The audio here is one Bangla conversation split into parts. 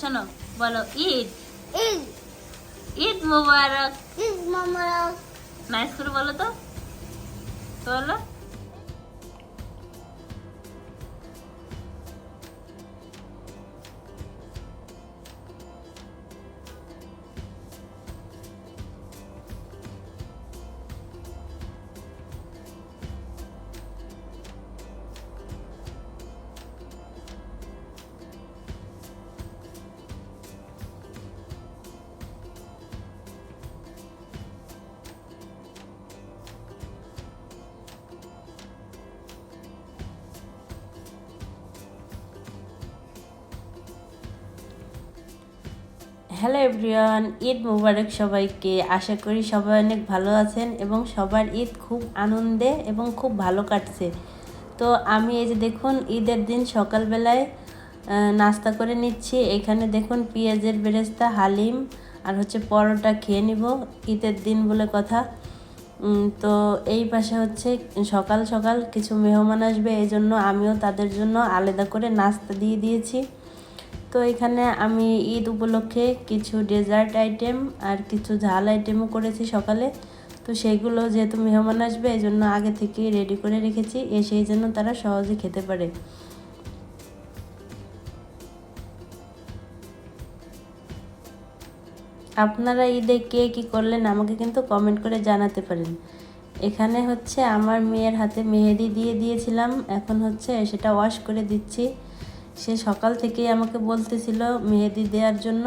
শোনো, বলো ঈদ ঈদ ঈদ মোবারক। ঈদ মোবারক। নাইস করে বলো তো, বলো। হ্যালো এভরিওয়ান, ঈদ মুবারক সবাইকে। আশা করি সবাই অনেক ভালো আছেন এবং সবার ঈদ খুব আনন্দে এবং খুব ভালো কাটছে। তো আমি এই যে দেখুন ঈদের দিন সকালবেলায় নাস্তা করে নিচ্ছি। এখানে দেখুন পেঁয়াজের বেরেস্তা, হালিম আর হচ্ছে পরোটা খেয়ে নিব, ঈদের দিন বলে কথা। তো এই পাশে হচ্ছে সকাল সকাল কিছু মেহমান আসবে, এই জন্য আমিও তাদের জন্য আলাদা করে নাস্তা দিয়ে দিয়েছি। তো এখানে আমি ঈদ উপলক্ষে কিছু ডেজার্ট আইটেম আর কিছু ঝাল আইটেমও করেছি সকালে। তো সেইগুলো যেহেতু মেহমান আসবে এই জন্য আগে থেকেই রেডি করে রেখেছি, সেই জন্য তারা সহজে খেতে পারে। আপনারা ঈদে কে কী করলেন আমাকে কিন্তু কমেন্ট করে জানাতে পারেন। এখানে হচ্ছে আমার মেয়ের হাতে মেহেদি দিয়ে দিয়েছিলাম, এখন হচ্ছে সেটা ওয়াশ করে দিচ্ছি। সে সকাল থেকেই আমাকে বলতেছিল মেহেদি দেওয়ার জন্য,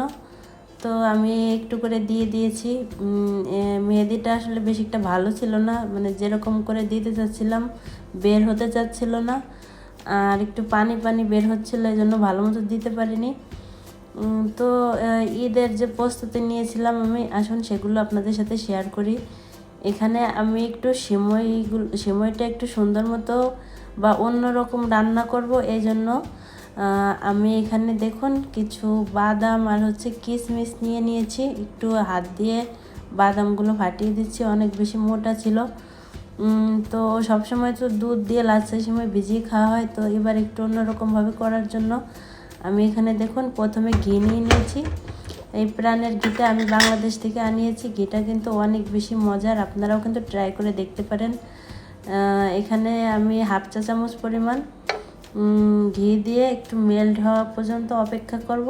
তো আমি একটু করে দিয়ে দিয়েছি। মেহেদিটা আসলে বেশি একটা ভালো ছিল না, মানে যেরকম করে দিতে চাচ্ছিলাম বের হতে চাচ্ছিল না, আর একটু পানি পানি বের হচ্ছিলো, এই জন্য ভালো মতো দিতে পারিনি। তো ঈদের যে প্রস্তুতি নিয়েছিলাম আমি, আসুন সেগুলো আপনাদের সাথে শেয়ার করি। এখানে আমি একটু সিমইটা একটু সুন্দর মতো বা অন্যরকম রান্না করব, এই জন্য আমি এখানে দেখুন কিছু বাদাম আর হচ্ছে কিশমিশ নিয়ে নিয়েছি। একটু হাত দিয়ে বাদামগুলো ফাটিয়ে দিচ্ছি, অনেক বেশি মোটা ছিল। তো সবসময় তো দুধ দিয়ে লাচ্ছা সিমাই ভিজিয়ে খাওয়া হয়, তো এবার একটু অন্যরকমভাবে করার জন্য আমি এখানে দেখুন প্রথমে ঘি নিয়ে নিয়েছি। এই প্রাণের ঘিটা আমি বাংলাদেশ থেকে আনিয়েছি, ঘিটা কিন্তু অনেক বেশি মজার, আপনারাও কিন্তু ট্রাই করে দেখতে পারেন। এখানে আমি হাফ চা চামচ পরিমাণ ঘি দিয়ে একটু মেল্ট হওয়া পর্যন্ত অপেক্ষা করব।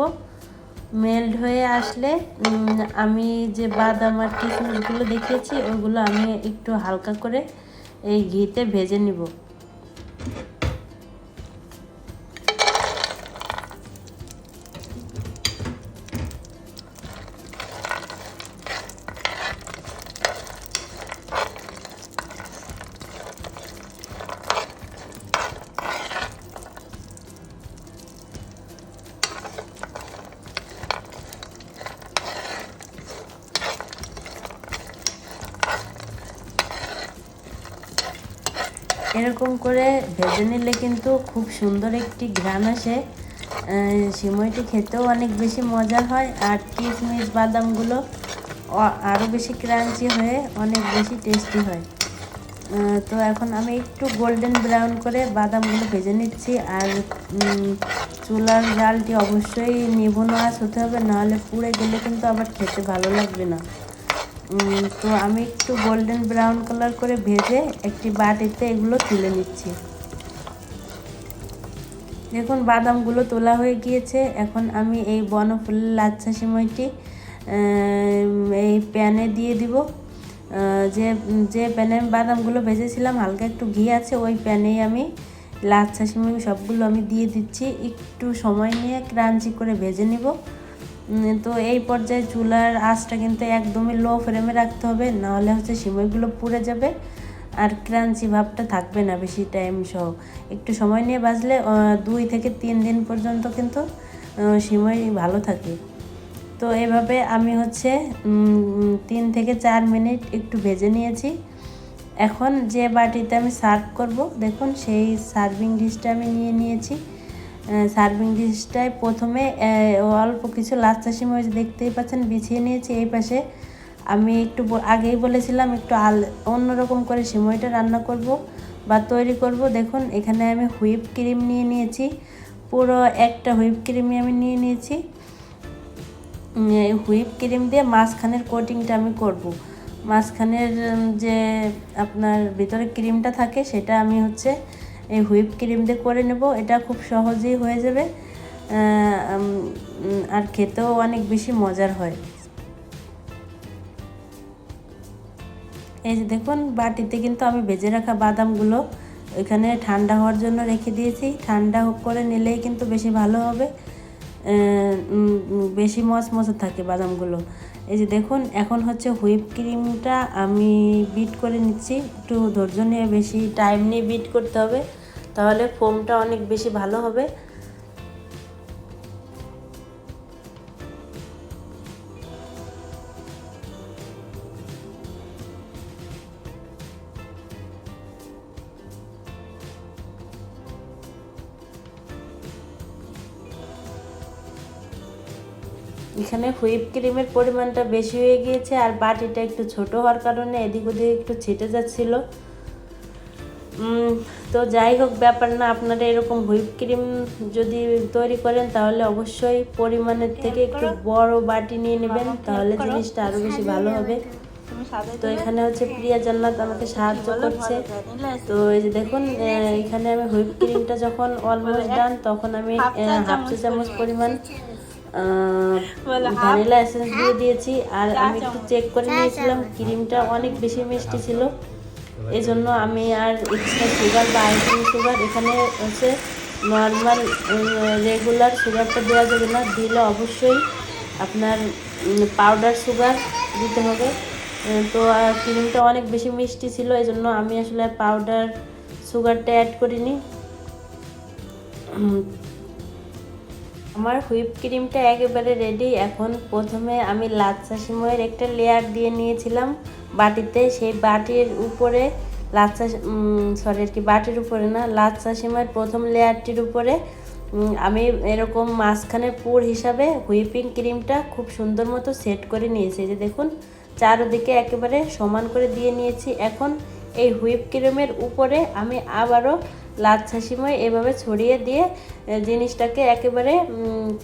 মেল্ট হয়ে আসলে আমি যে বাদাম আর কিশমিশগুলো দেখিয়েছি ওগুলো আমি একটু হালকা করে এই ঘিতে ভেজে নিব। এরকম করে ভেজে নিলে কিন্তু খুব সুন্দর একটি ঘ্রাণ আসে, সিমইটি খেতেও অনেক বেশি মজা হয়, আর কিশমিশ বাদামগুলো আরও বেশি ক্রাঞ্চি হয়ে অনেক বেশি টেস্টি হয়। তো এখন আমি একটু গোল্ডেন ব্রাউন করে বাদামগুলো ভেজে নিচ্ছি, আর চুলার জালটি অবশ্যই নিভুনো আঁচ হতে হবে, নাহলে পুড়ে গেলে কিন্তু আবার খেতে ভালো লাগবে না। তো আমি একটু গোল্ডেন ব্রাউন কালার করে ভেজে একটি বাটিতে এগুলো তুলে নিচ্ছি। দেখুন বাদামগুলো তোলা হয়ে গিয়েছে। এখন আমি এই বনফুলের লাচ্ছা সিমইটি এই প্যানে দিয়ে দিব। যে প্যানে আমি বাদামগুলো ভেজেছিলাম হালকা একটু ঘি আছে, ওই প্যানেই আমি লাচ্ছা সিমই সবগুলো আমি দিয়ে দিচ্ছি। একটু সময় নিয়ে ক্রাঞ্চি করে ভেজে নিব। তো এই পর্যায়ে চুলার আঁচটা কিন্তু একদমই লো ফ্লেমে রাখতে হবে, নাহলে হচ্ছে সিমইগুলো পুড়ে যাবে আর ক্রাঞ্চি ভাবটা থাকবে না বেশি টাইম সহ। একটু সময় নিয়ে ভাজলে 2 থেকে 3 দিন পর্যন্ত কিন্তু সিমই ভালো থাকে। তো এভাবে আমি হচ্ছে 3 থেকে 4 মিনিট একটু ভেজে নিয়েছি। এখন যে বাটিতে আমি সার্ভ করব, দেখুন সেই সার্ভিং ডিশটা আমি নিয়ে নিয়েছি। সার্ভিং ডিশটায় প্রথমে অল্প কিছু লাচ্ছা সিমই দেখতেই পাচ্ছেন বিছিয়ে নিয়েছি। এই পাশে আমি একটু আগেই বলেছিলাম একটু অন্যরকম করে সিমইটা রান্না করব বা তৈরি করব। দেখুন এখানে আমি হুইপ ক্রিম নিয়ে নিয়েছি, পুরো একটা হুইপ ক্রিমই আমি নিয়ে নিয়েছি। হুইপ ক্রিম দিয়ে মাঝখানের কোটিংটা আমি করব। মাঝখানের যে আপনার ভিতরে ক্রিমটা থাকে সেটা আমি হচ্ছে এই হুইপ ক্রিম দিয়ে করে নেব। এটা খুব সহজেই হয়ে যাবে আর খেতেও অনেক বেশি মজার হয়। এই যে দেখুন বাটিতে কিন্তু আমি ভেজে রাখা বাদামগুলো এখানে ঠান্ডা হওয়ার জন্য রেখে দিয়েছি। ঠান্ডা করে নিলেই কিন্তু বেশি ভালো হবে, বেশি মচমচে থাকে বাদামগুলো। এই যে দেখুন এখন হচ্ছে হুইপ ক্রিমটা আমি বিট করে নিচ্ছি। একটু ধৈর্য নিয়ে বেশি টাইম নিয়ে বিট করতে হবে, তাহলে ফোমটা অনেক বেশি ভালো হবে। এখানে হুইপ ক্রিমের পরিমাণটা বেশি হয়ে গিয়েছে আর বাটিটা একটু ছোট হওয়ার কারণে এদিক ওদিক একটু ছিটে যাচ্ছিল। তো যাই হোক, ব্যাপার না। আপনারা এরকম হুইপ ক্রিম যদি তৈরি করেন তাহলে অবশ্যই পরিমাণের থেকে একটু বড় বাটি নিয়ে নেবেন, তাহলে জিনিসটা আরও বেশি ভালো হবে। তো এখানে হচ্ছে প্রিয়া জান্নাত আমাকে সাহায্য করছে। তো এই যে দেখুন এখানে আমি হুইপ ক্রিমটা যখন অলমোস্ট ডান তখন আমি হাফ চা চামচ পরিমাণ ভ্যানিলা এসেন্স দিয়ে দিয়েছি। আর আমি একটু চেক করে নিয়েছিলাম ক্রিমটা অনেক বেশি মিষ্টি ছিল, এই জন্য আমি আর এক্সট্রা সুগার বা আইসিং সুগার, এখানে হচ্ছে নর্মাল রেগুলার সুগারটা দেওয়া যাবে না, দিলে অবশ্যই আপনার পাউডার সুগার দিতে হবে। তো ক্রিমটা অনেক বেশি মিষ্টি ছিল, এই জন্য আমি আসলে পাউডার সুগারটা অ্যাড করিনি। আমার হুইপ ক্রিমটা একেবারে রেডি। এখন প্রথমে আমি লাচ্ছা সিমইয়ের একটা লেয়ার দিয়ে নিয়েছিলাম বাটিতে। সেই বাটির উপরে বাটির উপরে না, লাচ্ছা সিমইয়ের প্রথম লেয়ারটির উপরে আমি এরকম মাঝখানের পুর হিসাবে হুইপিং ক্রিমটা খুব সুন্দর মতো সেট করে নিয়েছি। যে দেখুন চারদিকে একেবারে সমান করে দিয়ে নিয়েছি। এখন এই হুইপ ক্রিমের উপরে আমি আবারও লাচ্ছা সিমই এভাবে ছড়িয়ে দিয়ে জিনিসটাকে একেবারে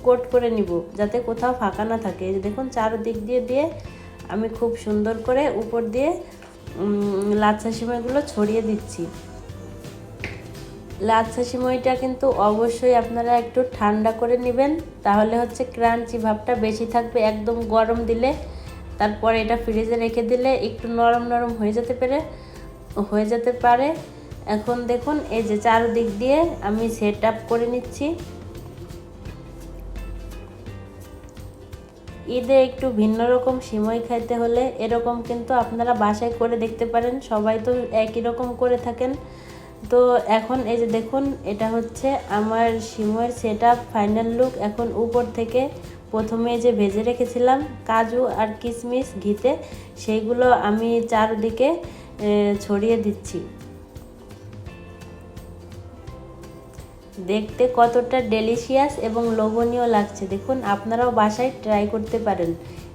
কোট করে নিব, যাতে কোথাও ফাঁকা না থাকে। দেখুন চারদিক দিয়ে দিয়ে আমি খুব সুন্দর করে উপর দিয়ে লাচ্ছা সিমইগুলো ছড়িয়ে দিচ্ছি। লাচ্ছা সিমইটা কিন্তু অবশ্যই আপনারা একটু ঠান্ডা করে নেবেন, তাহলে হচ্ছে ক্রাঞ্চি ভাবটা বেশি থাকবে। একদম গরম দিলে তারপরে এটা ফ্রিজে রেখে দিলে একটু নরম নরম হয়ে যেতে পারে। এখন দেখুন এই যে চারদিক দিয়ে আমি সেট আপ করে নিচ্ছি। ঈদে একটু ভিন্ন রকম সিমই খাইতে হলে এরকম কিন্তু আপনারা বাসায় করে দেখতে পারেন, সবাই তো একই রকম করে থাকেন। তো এখন এই যে দেখুন এটা হচ্ছে আমার সিমইয়ের সেট আপ ফাইনাল লুক। এখন উপর থেকে প্রথমে যে ভেজে রেখেছিলাম কাজু আর কিশমিশ ঘিতে, সেইগুলো আমি চারদিকে ছড়িয়ে দিচ্ছি। দেখতে কতটা ডেলিশিয়াস এবং লোভনীয় লাগছে দেখুন, আপনারাও বাসায় ট্রাই করতে পারেন,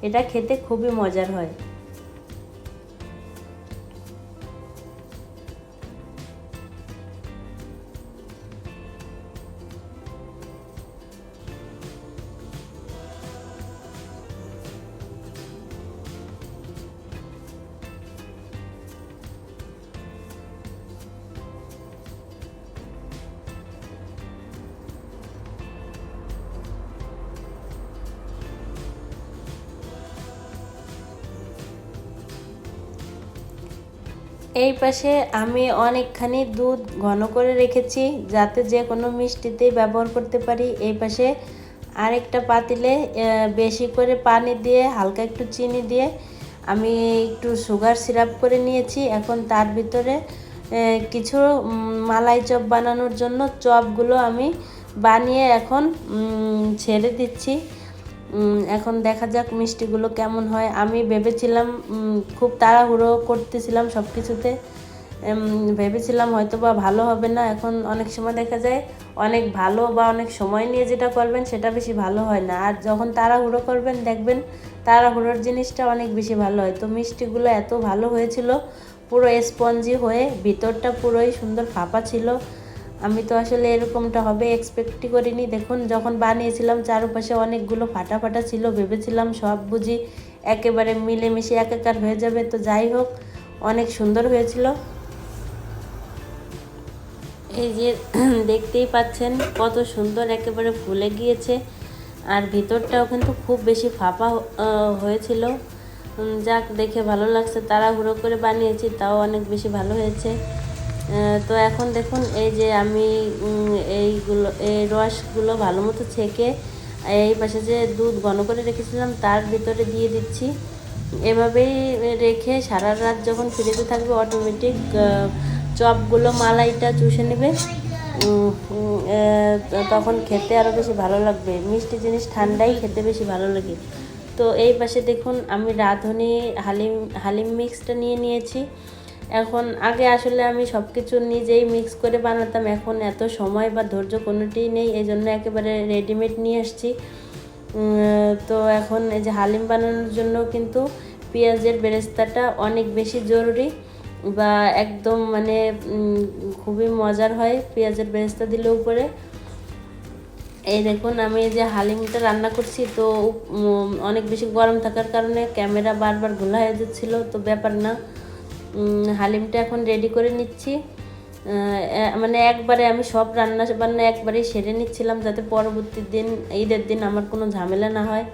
এটা খেতে খুবই মজার হয়। এই পাশে আমি অনেকখানি দুধ ঘন করে রেখেছি, যাতে যে কোনো মিষ্টিতেই ব্যবহার করতে পারি। এই পাশে আরেকটা পাতিলে বেশি করে পানি দিয়ে হালকা একটু চিনি দিয়ে আমি একটু সুগার সিরাপ করে নিয়েছি। এখন তার ভিতরে কিছু মালাই চপ বানানোর জন্য চপগুলো আমি বানিয়ে এখন ছেড়ে দিচ্ছি। এখন দেখা যাক মিষ্টিগুলো কেমন হয়। আমি ভেবেছিলাম খুব তাড়াহুড়ো করতেছিলাম সব কিছুতে, ভেবেছিলাম হয়তো বা ভালো হবে না। এখন অনেক সময় দেখা যায় অনেক ভালো বা অনেক সময় নিয়ে যেটা করবেন সেটা বেশি ভালো হয় না, আর যখন তাড়াহুড়ো করবেন দেখবেন তাড়াহুড়োর জিনিসটা অনেক বেশি ভালো হয়। তো মিষ্টিগুলো এত ভালো হয়েছিল, পুরো স্পঞ্জি হয়ে ভিতরটা পুরোই সুন্দর ফাঁপা ছিল। আমি তো আসলে এরকমটা হবে এক্সপেক্টই করিনি। দেখুন যখন বানিয়েছিলাম চারপাশে অনেকগুলো ফাটা ফাটা ছিল, ভেবেছিলাম সব বুঝি একেবারে মিলেমিশে একাকার হয়ে যাবে। তো যাই হোক, অনেক সুন্দর হয়েছিল। এই যে দেখতেই পাচ্ছেন কত সুন্দর একেবারে ফুলে গিয়েছে, আর ভিতরটাও কিন্তু খুব বেশি ফাঁপা হয়েছিল। যাক, দেখে ভালো লাগছে। তাড়াহুড়ো করে বানিয়েছি, তাও অনেক বেশি ভালো হয়েছে। তো এখন দেখুন এই যে আমি এই রসগুলো ভালো মতো ছেঁকে এই পাশে যে দুধ ঘন করে রেখেছিলাম তার ভিতরে দিয়ে দিচ্ছি। এভাবেই রেখে সারা রাত যখন ফ্রিজে থাকবে অটোমেটিক চপগুলো মালাইটা চুষে নেবে। তখন খেতে আরও বেশি ভালো লাগবে। মিষ্টি জিনিস ঠান্ডাই খেতে বেশি ভালো লাগে। তো এই পাশে দেখুন আমি রাঁধুনি হালিম মিক্সটা নিয়ে নিয়েছি। এখন আগে আসলে আমি সব কিছু নিজেই মিক্স করে বানাতাম, এখন এত সময় বা ধৈর্য কোনোটিই নেই, এই জন্য একেবারে রেডিমেড নিয়ে আসছি। তো এখন এই যে হালিম বানানোর জন্য কিন্তু পেঁয়াজের বেরেস্তাটা অনেক বেশি জরুরি, বা একদম মানে খুবই মজার হয় পেঁয়াজের বেরেস্তা দিলে উপরে। এই দেখুন আমি এই যে হালিমটা রান্না করছি, তো অনেক বেশি গরম থাকার কারণে ক্যামেরা বারবার ঘোলা হয়ে যাচ্ছিলো, তো ব্যাপার না। হালিমটা এখন রেডি করে নিচ্ছি। মানে একবারে আমি সব রান্না বান্না একবারেই সেরে নিচ্ছিলাম, যাতে পরবর্তী দিন ঈদের দিন আমার কোনো ঝামেলা না হয়।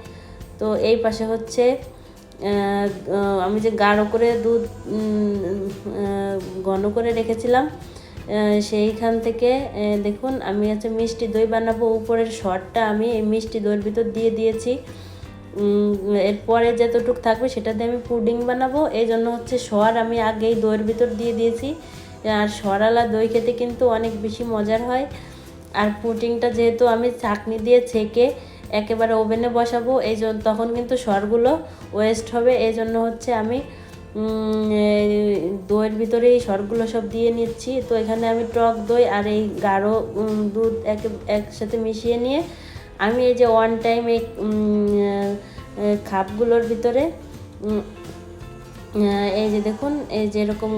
তো এই পাশে হচ্ছে আমি যে গাঢ় করে দুধ ঘন করে রেখেছিলাম, সেইখান থেকে দেখুন আমি হচ্ছে মিষ্টি দই বানাবো। উপরের সরটা আমি এই মিষ্টি দইয়ের ভিতর দিয়ে দিয়েছি। এরপরে যতটুকু থাকবে সেটা দিয়ে আমি পুডিং বানাবো, এই জন্য হচ্ছে সর আমি আগেই দইয়ের ভিতর দিয়ে দিয়েছি। আর সরালা দই খেতে কিন্তু অনেক বেশি মজার হয়। আর পুডিংটা যেহেতু আমি চাকনি দিয়ে ছেঁকে একেবারে ওভেনে বসাবো, এই জন্য তখন কিন্তু সরগুলো ওয়েস্ট হবে। এই জন্য হচ্ছে আমি দইয়ের ভিতরে এই সরগুলো সব দিয়ে নিচ্ছি। তো এখানে আমি টক দই আর এই গাঢ় দুধ একসাথে মিশিয়ে নিয়ে আমি এই যে ওয়ান টাইম এই খাপগুলোর ভিতরে এই যে দেখুন এই যে এরকম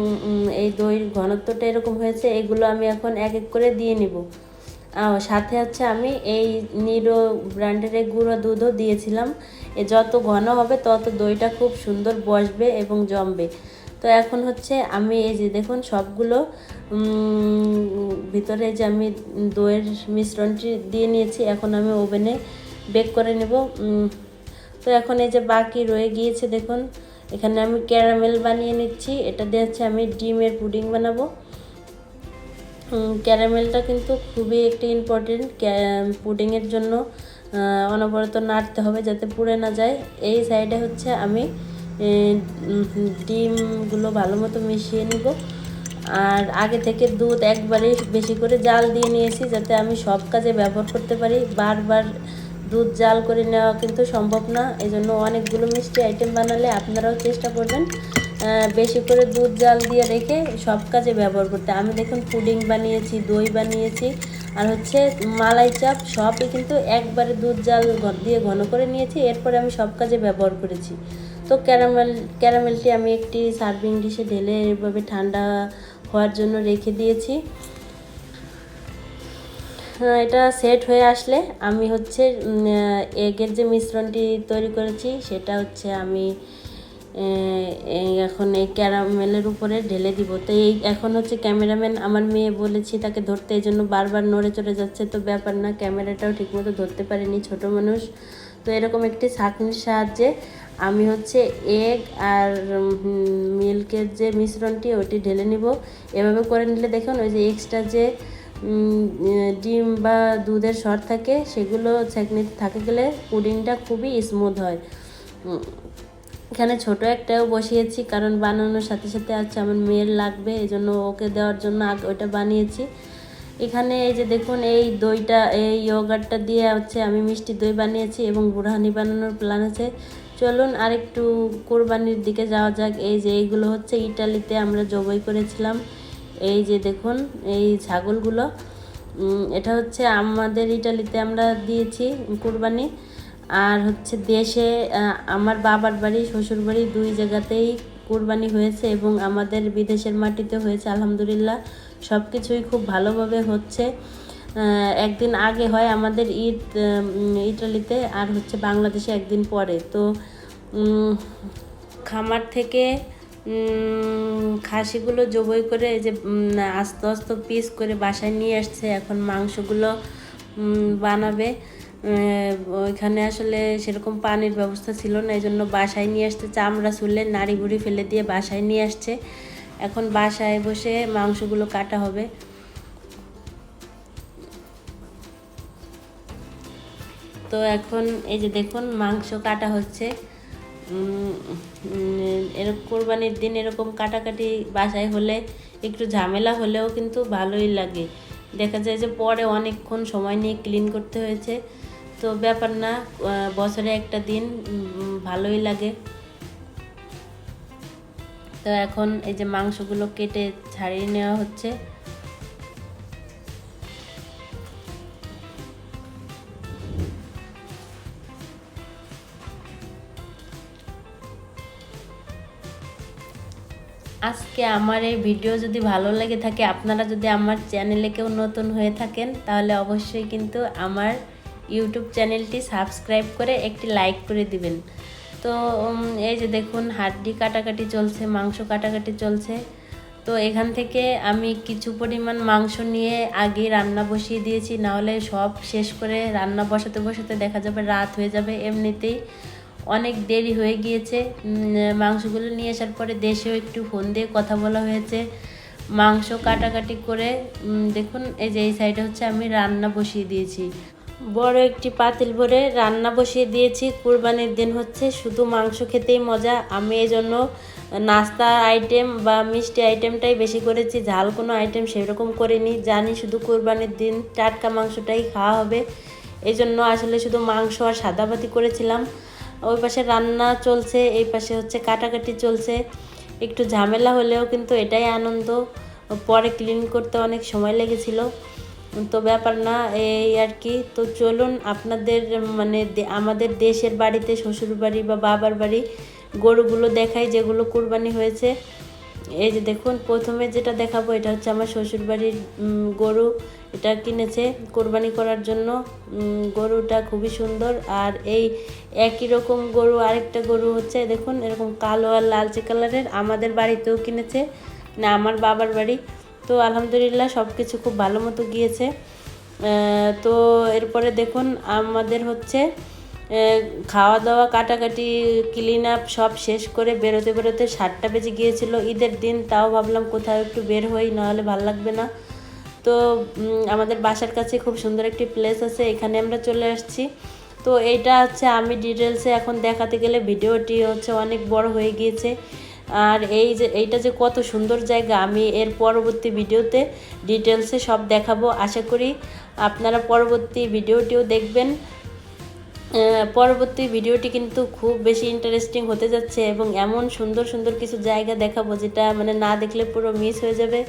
এই দইয়ের ঘনত্বটা এরকম হয়েছে, এগুলো আমি এখন এক এক করে দিয়ে নিব। সাথে হচ্ছে আমি এই নিরো ব্র্যান্ডের এই গুঁড়ো দুধও দিয়েছিলাম। যত ঘন হবে তত দইটা খুব সুন্দর বসবে এবং জমবে। তো এখন হচ্ছে আমি এই যে দেখুন সবগুলো ভিতরে যে আমি দইয়ের মিশ্রণটি দিয়ে নিয়েছি, এখন আমি ওভেনে বেক করে নেব। তো এখন এই যে বাকি রয়ে গিয়েছে দেখুন, এখানে আমি ক্যারামেল বানিয়ে নিচ্ছি। এটা দিয়ে হচ্ছে আমি ডিমের পুডিং বানাবো। ক্যারামেলটা কিন্তু খুবই একটি ইম্পর্টেন্ট পুডিংয়ের জন্য। অনবরত নাড়তে হবে যাতে পুড়ে না যায়। এই সাইডে হচ্ছে আমি ডিমগুলো ভালো মতো মিশিয়ে নিব। আর আগে থেকে দুধ একবারেই বেশি করে জাল দিয়ে নিয়েছি, যাতে আমি সব কাজে ব্যবহার করতে পারি। বারবার দুধ জাল করে নেওয়া কিন্তু সম্ভব না, এই জন্য অনেকগুলো মিষ্টি আইটেম বানালে আপনারাও চেষ্টা করবেন বেশি করে দুধ জাল দিয়ে রেখে সব কাজে ব্যবহার করতে। আমি দেখুন পুডিং বানিয়েছি, দই বানিয়েছি, আর হচ্ছে মালাই চাপ, সবই কিন্তু একবারে দুধ জাল দিয়ে ঘন করে নিয়েছি। এরপরে আমি সব কাজে ব্যবহার করেছি। তো ক্যারামেলটি আমি একটি সার্ভিং ডিশে ঢেলে এভাবে ঠান্ডা হওয়ার জন্য রেখে দিয়েছি। এটা সেট হয়ে আসলে আমি হচ্ছে এগের যে মিশ্রণটি তৈরি করেছি সেটা হচ্ছে আমি এখন এই ক্যারামেলের উপরে ঢেলে দিব। তো এই এখন হচ্ছে ক্যামেরাম্যান আমার মেয়ে বলেছি তাকে ধরতে, এই জন্য বারবার নড়ে চড়ে যাচ্ছে। তো ব্যাপার না, ক্যামেরাটাও ঠিকমতো ধরতে পারিনি, ছোট মানুষ। তো এরকম একটি ছাঁকনির সাহায্যে আমি হচ্ছে এগ আর মিল্কের যে মিশ্রণটি ওটি ঢেলে নিব। এভাবে করে নিলে দেখুন ওই যে এক্সট্রা যে ডিম বা দুধের সর থাকে সেগুলো ছাঁকনিতে থাকে গেলে পুডিংটা খুবই স্মুথ হয়। এখানে ছোট একটাও বসিয়েছি, কারণ বানানোর সাথে সাথে আছে আমার মেয়ের লাগবে, এই জন্য ওকে দেওয়ার জন্য ওইটা বানিয়েছি। এখানে এই যে দেখুন এই দইটা, এই ইয়োগার্টটা দিয়ে হচ্ছে আমি মিষ্টি দই বানিয়েছি এবং বুড়হানি বানানোর প্ল্যান আছে। চলুন আরেকটু কোরবানির দিকে যাওয়া যাক। এই যে এইগুলো হচ্ছে ইটালিতে আমরা জবাই করেছিলাম। এই যে দেখুন এই ছাগলগুলো, এটা হচ্ছে আমাদের ইটালিতে আমরা দিয়েছি কোরবানি। আর হচ্ছে দেশে আমার বাবার বাড়ি শ্বশুর বাড়ি দুই জায়গাতেই কোরবানি হয়েছে এবং আমাদের বিদেশের মাটিতে হয়েছে আলহামদুলিল্লাহ। সব কিছুই খুব ভালোভাবে হচ্ছে। একদিন আগে হয় আমাদের ঈদ ইটালিতে, আর হচ্ছে বাংলাদেশে একদিন পরে। তো খামার থেকে খাসিগুলো জবাই করে এই যে আস্তে আস্তে পিস করে বাসায় নিয়ে আসছে। এখন মাংসগুলো বানাবে। ওইখানে আসলে সেরকম পানির ব্যবস্থা ছিল না, এই জন্য বাসায় নিয়ে আসতে চামড়া ছুলে নাড়ি বুড়ি ফেলে দিয়ে বাসায় নিয়ে আসছে। এখন বাসায় বসে মাংসগুলো কাটা হবে। তো এখন এই যে দেখুন মাংস কাটা হচ্ছে। এরকম কোরবানির দিন এরকম কাটাকাটি বাসায় হলে একটু ঝামেলা হলেও কিন্তু ভালোই লাগে। দেখা যায় যে পরে অনেকক্ষণ সময় নিয়ে ক্লিন করতে হয়েছে, তো ব্যাপার না, বছরে একটা দিন ভালোই লাগে। তো এখন এই যে মাংসগুলো কেটে ছাড়িয়ে নেওয়া হচ্ছে। আজকে আমার এই ভিডিও যদি ভালো লেগে থাকে, আপনারা যদি আমার চ্যানেলে কেউ নতুন হয়ে থাকেন, তাহলে অবশ্যই কিন্তু আমার ইউটিউব চ্যানেলটি সাবস্ক্রাইব করে একটি লাইক করে দিবেন। তো এই যে দেখুন হাড্ডি কাটাকাটি চলছে, মাংস কাটাকাটি চলছে। তো এখান থেকে আমি কিছু পরিমাণ মাংস নিয়ে আগে রান্না বসিয়ে দিয়েছি, নাহলে সব শেষ করে রান্না বসাতে বসাতে দেখা যাবে রাত হয়ে যাবে। এমনিতেই অনেক দেরি হয়ে গিয়েছে। মাংসগুলো নিয়ে আসার পরে দেশেও একটু ফোন দিয়ে কথা বলা হয়েছে। মাংস কাটাকাটি করে দেখুন এই যে এই সাইডে হচ্ছে আমি রান্না বসিয়ে দিয়েছি। বড় একটি পাতিল ভরে রান্না বসিয়ে দিয়েছি। কুরবানির দিন হচ্ছে শুধু মাংস খেতেই মজা। আমি এই জন্য নাস্তা আইটেম বা মিষ্টি আইটেমটাই বেশি করেছি, ঝাল কোনো আইটেম সেরকম করিনি। জানি শুধু কুরবানির দিন টাটকা মাংসটাই খাওয়া হবে, এই জন্য আসলে শুধু মাংস আর সাদাবাতি করেছিলাম। ওই পাশে রান্না চলছে, এই পাশে হচ্ছে কাটাকাটি চলছে। একটু ঝামেলা হলেও কিন্তু এটাই আনন্দ। পরে ক্লিন করতে অনেক সময় লেগেছিল, তো ব্যাপার না, এই আর কি। তো চলুন আপনাদের মানে আমাদের দেশের বাড়িতে শ্বশুর বাড়ি বা বাবার বাড়ি গরুগুলো দেখাই, যেগুলো কুরবানি হয়েছে। এই যে দেখুন প্রথমে যেটা দেখাবো এটা হচ্ছে আমার শ্বশুর বাড়ির গরু। এটা কিনেছে কোরবানি করার জন্য। গরুটা খুবই সুন্দর। আর এই একই রকম গরু আরেকটা গরু হচ্ছে দেখুন এরকম কালো আর লালচে কালারের, আমাদের বাড়িতেও কিনেছে, না আমার বাবার বাড়ি। তো আলহামদুলিল্লাহ সব কিছু খুব ভালো মতো গিয়েছে। তো এরপরে দেখুন আমাদের হচ্ছে খাওয়া দাওয়া কাটাকাটি ক্লিন আপ সব শেষ করে বেরোতে বেরোতে 7টা বেজে গিয়েছিল। ঈদের দিন, তাও ভাবলাম কোথাও একটু বের হই, নাহলে ভালো লাগবে না। তো আমাদের বাসার কাছে খুব সুন্দর একটি প্লেস আছে, এখানে আমরা চলে আসছি। তো এইটা হচ্ছে আমি ডিটেলসে এখন দেখাতে গেলে ভিডিওটি হচ্ছে অনেক বড় হয়ে গিয়েছে। আর এইটা যে কত সুন্দর জায়গা, আমি এর পরবর্তী ভিডিওতে ডিটেলসে সব দেখাবো। আশা করি আপনারা পরবর্তী ভিডিওটিও দেখবেন। পরবর্তী ভিডিওটি কিন্তু খুব বেশি ইন্টারেস্টিং হতে যাচ্ছে, এবং এমন সুন্দর সুন্দর কিছু জায়গা দেখাবো যেটা মানে না দেখলে পুরো মিস হয়ে যাবে।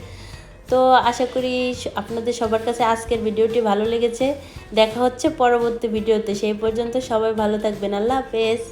তো আশা করি আপনাদের সবার কাছে আজকের ভিডিওটি ভালো লেগেছে। দেখা হচ্ছে পরবর্তী ভিডিওতে, সেই পর্যন্ত সবাই ভালো থাকবেন। আল্লাহ হাফেজ।